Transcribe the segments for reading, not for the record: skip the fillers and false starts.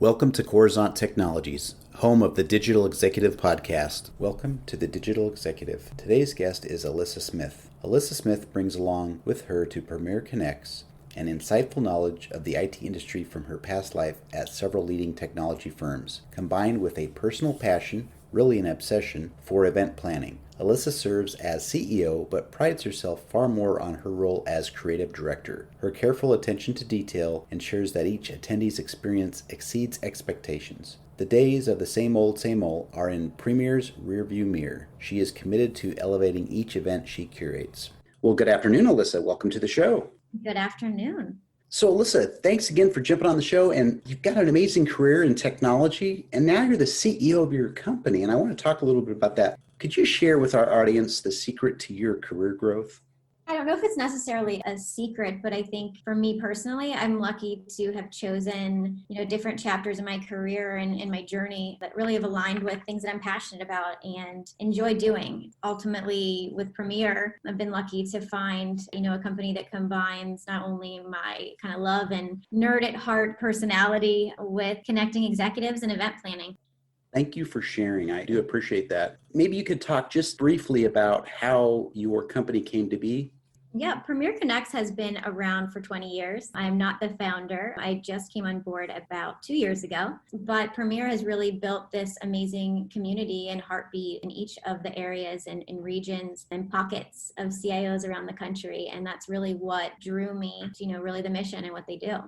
Welcome to Coruzant Technologies, home of the Digital Executive Podcast. Welcome to the Digital Executive. Today's guest is Alyssa Smith. Alyssa Smith brings along with her to Premier Connects an insightful knowledge of the IT industry from her past life at several leading technology firms, combined with a personal passion, really an obsession, for event planning. Alyssa serves as CEO, but prides herself far more on her role as creative director. Her careful attention to detail ensures that each attendee's experience exceeds expectations. The days of the same old are in Premier's rearview mirror. She is committed to elevating each event she curates. Well, good afternoon, Alyssa. Welcome to the show. Good afternoon. So, Alyssa, thanks again for jumping on the show. And you've got an amazing career in technology, and now you're the CEO of your company. And I want to talk a little bit about that. Could you share with our audience the secret to your career growth? I don't know if it's necessarily a secret, but I think for me personally, I'm lucky to have chosen, different chapters in my career and in my journey that really have aligned with things that I'm passionate about and enjoy doing. Ultimately, with Premier, I've been lucky to find, a company that combines not only my kind of love and nerd at heart personality with connecting executives and event planning. Thank you for sharing. I do appreciate that. Maybe you could talk just briefly about how your company came to be. Yeah, Premier Connects has been around for 20 years. I'm not the founder. I just came on board about 2 years ago. But Premier has really built this amazing community and heartbeat in each of the areas and regions and pockets of CIOs around the country. And that's really what drew me to, really the mission and what they do.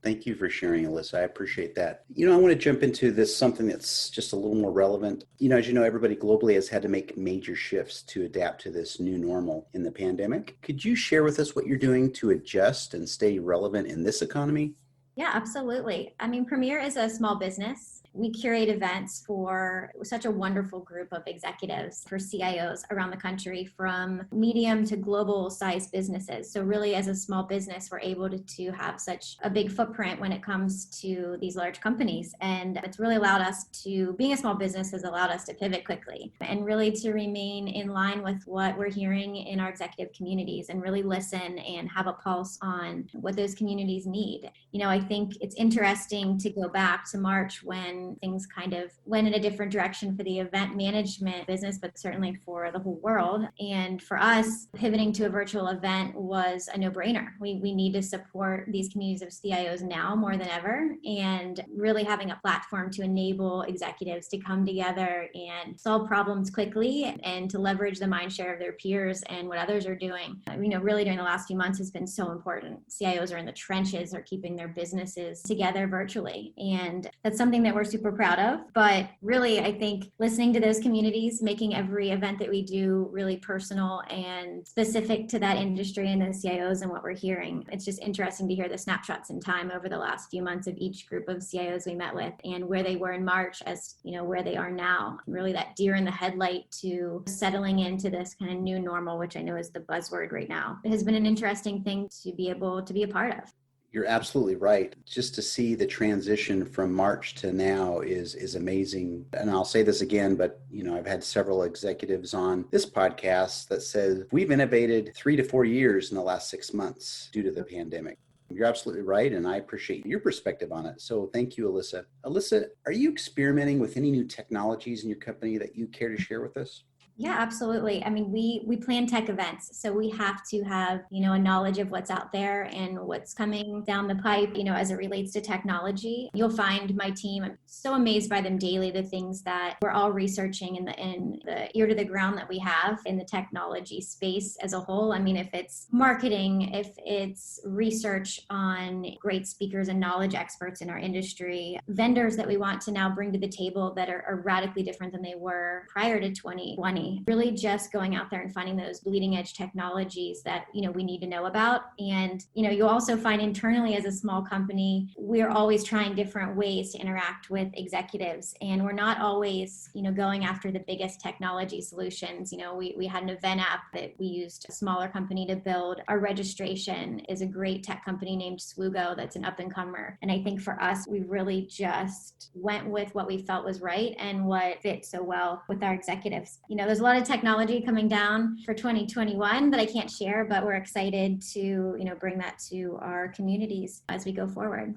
Thank you for sharing, Alyssa. I appreciate that. I want to jump into this, something that's just a little more relevant. As you know, everybody globally has had to make major shifts to adapt to this new normal in the pandemic. Could you share with us what you're doing to adjust and stay relevant in this economy? Yeah, absolutely. Premier is a small business. We curate events for such a wonderful group of executives, for CIOs around the country, from medium to global size businesses. So really, as a small business, we're able to have such a big footprint when it comes to these large companies. And it's really allowed us to, being a small business has allowed us to pivot quickly and really to remain in line with what we're hearing in our executive communities and really listen and have a pulse on what those communities need. I think it's interesting to go back to March when things kind of went in a different direction for the event management business, but certainly for the whole world. And for us, pivoting to a virtual event was a no-brainer. We need to support these communities of CIOs now more than ever, and really having a platform to enable executives to come together and solve problems quickly and to leverage the mind share of their peers and what others are doing. Really during the last few months has been so important. CIOs are in the trenches, are keeping their businesses together virtually. And that's something that we're super proud of. But really, I think listening to those communities, making every event that we do really personal and specific to that industry and the CIOs and what we're hearing. It's just interesting to hear the snapshots in time over the last few months of each group of CIOs we met with and where they were in March as, where they are now. Really that deer in the headlight to settling into this kind of new normal, which I know is the buzzword right now. It has been an interesting thing to be able to be a part of. You're absolutely right. Just to see the transition from March to now is amazing. And I'll say this again, but I've had several executives on this podcast that says we've innovated 3 to 4 years in the last 6 months due to the pandemic. You're absolutely right, and I appreciate your perspective on it. So thank you, Alyssa. Alyssa, are you experimenting with any new technologies in your company that you care to share with us? Yeah, absolutely. We plan tech events, so we have to have, a knowledge of what's out there and what's coming down the pipe, as it relates to technology. You'll find my team, I'm so amazed by them daily, the things that we're all researching in the ear to the ground that we have in the technology space as a whole. If it's marketing, if it's research on great speakers and knowledge experts in our industry, vendors that we want to now bring to the table that are radically different than they were prior to 2020. Really just going out there and finding those bleeding edge technologies that, we need to know about. And, you'll also find internally as a small company, we're always trying different ways to interact with executives. And we're not always, going after the biggest technology solutions. We had an event app that we used a smaller company to build. Our registration is a great tech company named Swoogo that's an up and comer. And I think for us, we really just went with what we felt was right and what fit so well with our executives. There's a lot of technology coming down for 2021 that I can't share, but we're excited to, bring that to our communities as we go forward.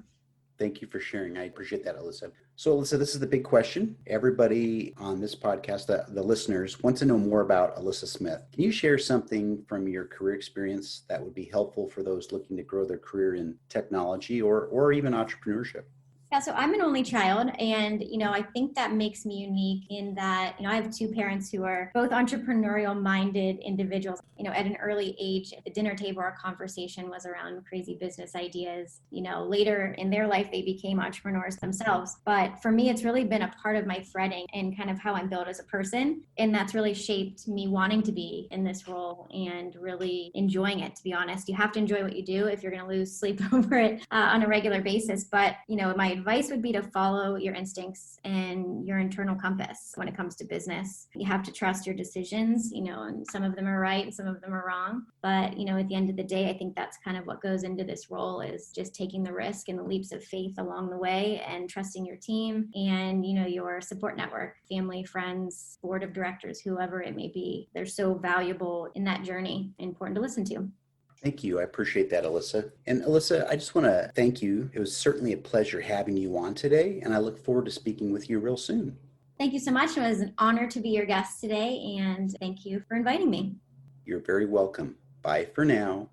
Thank you for sharing. I appreciate that, Alyssa. So, Alyssa, this is the big question. Everybody on this podcast, the listeners, want to know more about Alyssa Smith. Can you share something from your career experience that would be helpful for those looking to grow their career in technology or even entrepreneurship? Yeah, so I'm an only child, and I think that makes me unique in that I have two parents who are both entrepreneurial-minded individuals. At an early age, at the dinner table, our conversation was around crazy business ideas. Later in their life, they became entrepreneurs themselves. But for me, it's really been a part of my threading and kind of how I'm built as a person, and that's really shaped me wanting to be in this role and really enjoying it. To be honest, you have to enjoy what you do if you're going to lose sleep over it on a regular basis. But my advice would be to follow your instincts and your internal compass when it comes to business. You have to trust your decisions, and some of them are right and some of them are wrong. But, at the end of the day, I think that's kind of what goes into this role, is just taking the risk and the leaps of faith along the way and trusting your team and, your support network, family, friends, board of directors, whoever it may be. They're so valuable in that journey and important to listen to. Thank you. I appreciate that, Alyssa. And Alyssa, I just want to thank you. It was certainly a pleasure having you on today, and I look forward to speaking with you real soon. Thank you so much. It was an honor to be your guest today, and thank you for inviting me. You're very welcome. Bye for now.